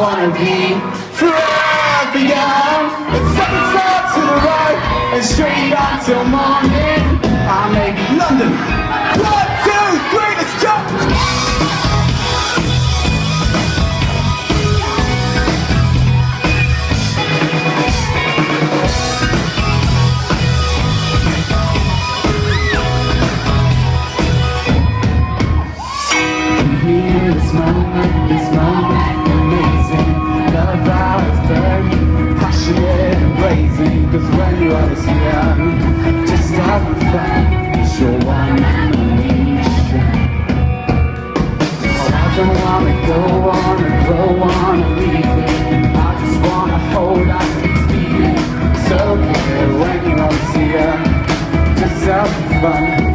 wanna be forever young. It's second start to the right and straight on till morning. I make London. 1, 2, 3, let's jump. This moment, amazing. Love how it's burning, passionate and blazing. Cause when you're this young, just having fun, it's your one and only mission. Oh, I don't wanna go on and grow on and leave it. I just wanna hold on to this feeling. So clear when you're this young, just having fun.